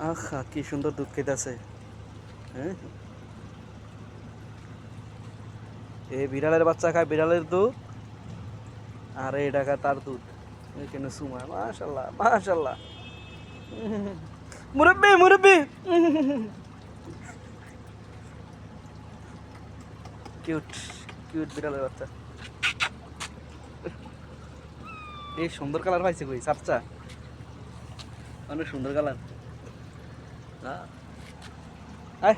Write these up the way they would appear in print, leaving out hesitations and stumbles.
আহা কি সুন্দর দুধ খেতেছে। হ্যাঁ, এই বিড়ালের বাচ্চা খায় বিড়ালের দুধ, আর এটা খায় তার দুধ। এখানে সুমা, মাশাল্লাহ মাশাল্লাহ। মুরব্বি মুরব্বি, কিউট কিউট বিড়ালের বাচ্চা। এই সুন্দর কালার পাইছে কই সাপচা, অনেক সুন্দর কালার। আয়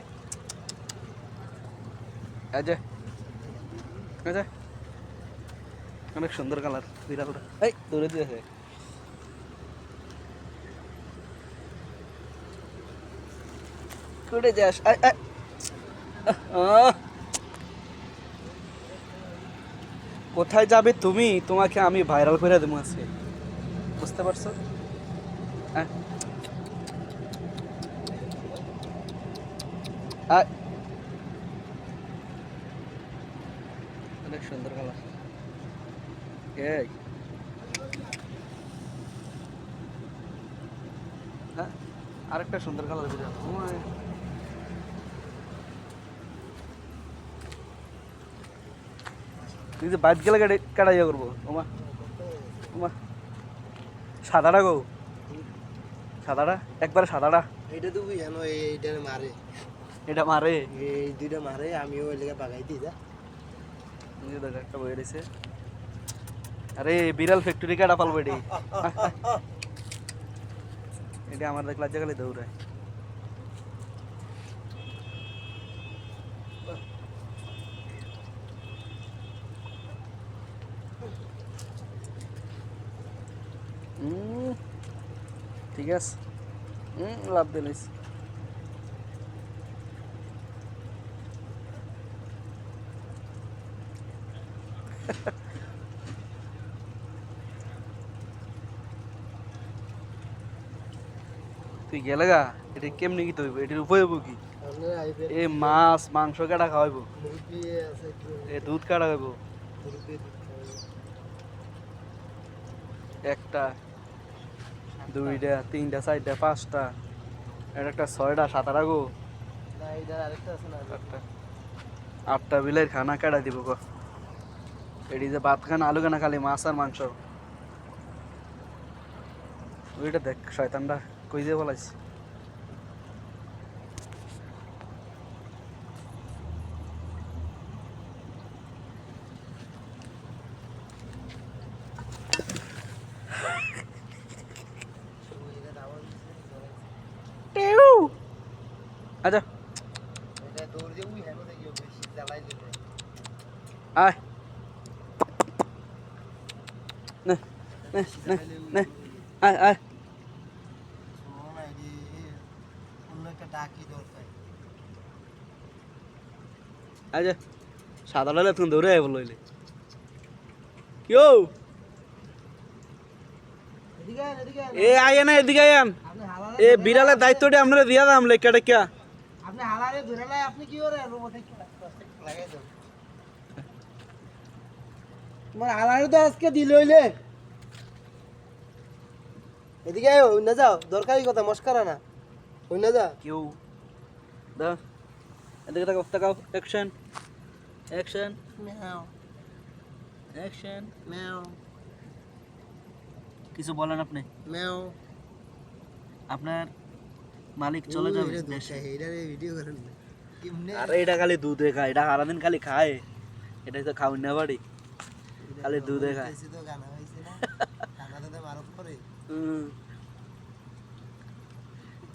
এই যে, এই যে, অনেক সুন্দর কালার বিড়ালটা। এই দৌড়ে দিয়েছে। কোথায় যাস? আয় আয়। আহ, কোথায় যাবে তুমি? তোমাকে আমি ভাইরাল করে দেবো আজকে, বুঝতে পারছো? আয় আয়। অনেক সুন্দর কালার। এই হ্যাঁ, আরেকটা সুন্দর কালার বিড়াল। তুই যে বাইক গেলে কাটা ইয়ে করবো। ওমা ওমা, সাদাটা গো, সাদাটা একবারে সাদাটা। এটা তো জানো এইটা মারে, এটা মারে। এই দুইটা মারে, আমিও ওই লেগে বাগাই দিই যা। দেখ একটা বই রয়েছে। আরে বিড়াল ফ্যাক্টরি কাটা পালবো এটি। এটা আমার দেখ লজ্জা গেলে দৌড়ায়। ঠিক আছে, লাভ দিলিস। তুই গেলে গা, এটা কেমনি কি তৈব, এটির উপায় হবো কি? এ মাছ মাংস কাটা খাওয়াইবো, এ দুধ কাটা খাইব। একটা দুইটা তিনটা চারটা পাঁচটা, এটা একটা ছয়টা সাতটা গো, আটটা আটটা বিলের খানা কাটা দিব গো। এটি যে ভাত খান আলু খানা খালি মাছ আর মাংস। ওইটা দেখ শয়তানটা কই যে বলাইছে। আচ্ছা আয়, নে নে নে নে, আয় আয়। আচ্ছা সাদা লালে তুমি দৌড়ে আয় বললো কেউ। এ আয় না এদিকে আয়ান, এ বিড়ালের দায়িত্বটা আপনারা দিয়া দাম লেখা টেকা। আপনি হালারে ধরে লাই, আপনি কি করে রোবটে লাগাই দাও। তোমার হালারে তো আজকে দিল হইলে। এদিকে আয়, না যাও, দরকারি কথা মস্কারা না। ওই না যা কেউ দা, এদিকে তাকাও তাকাও, অ্যাকশন অ্যাকশন ম্যাও অ্যাকশন। ম্যাও কিছু বলেন আপনি? ম্যাও। আপনার মালিক চলে যাবে দেশে। এইটারে ভিডিও করেন না কেমনে? আরে এটা খালি দুধে খায়, এটা সারাদিন খালি খায়, এটাই তো খাওয়ান না বাড়ি, খালি দুধে খায়। তো গানা হইছে না, গানা তো মারক করে।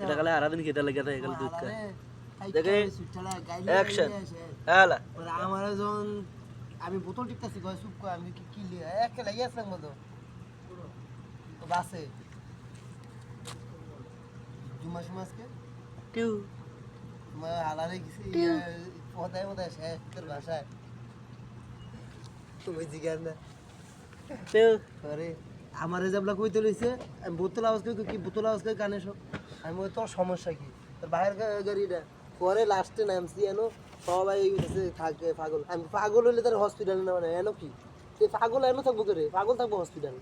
এটা খালি সারাদিন খেতে লেগে থাকে, খালি দুধ খায়। দেখে অ্যাকশন। হ্যালা আমার যখন আমি বোতল টিপতেছি গয় চুপ করে, আমি কি কি একে লাগি আসলাম মতো তো বাসে জুমা সমাজকে টিউ তোমার হালারে গেছি পদায় পদায় শেষ তোর ভাষায় তুমি জিজ্ঞাসা না টিউ। আরে আমার যাবলা কইতে লইছে, আমি বোতল আওয়াজ কই কি বোতল আওয়াজ কই কানে সব। আমি বলি তোর সমস্যা কি, তোর বাইরের গাড়িটা। পরে লাস্টে নামছি এনো, সবাই গেছে থাকে পাগল। আমি পাগল হইলে তার হসপিটালে না, মানে এনো কি এই পাগল এনো থাকবো করে, পাগল থাকবো হসপিটাল।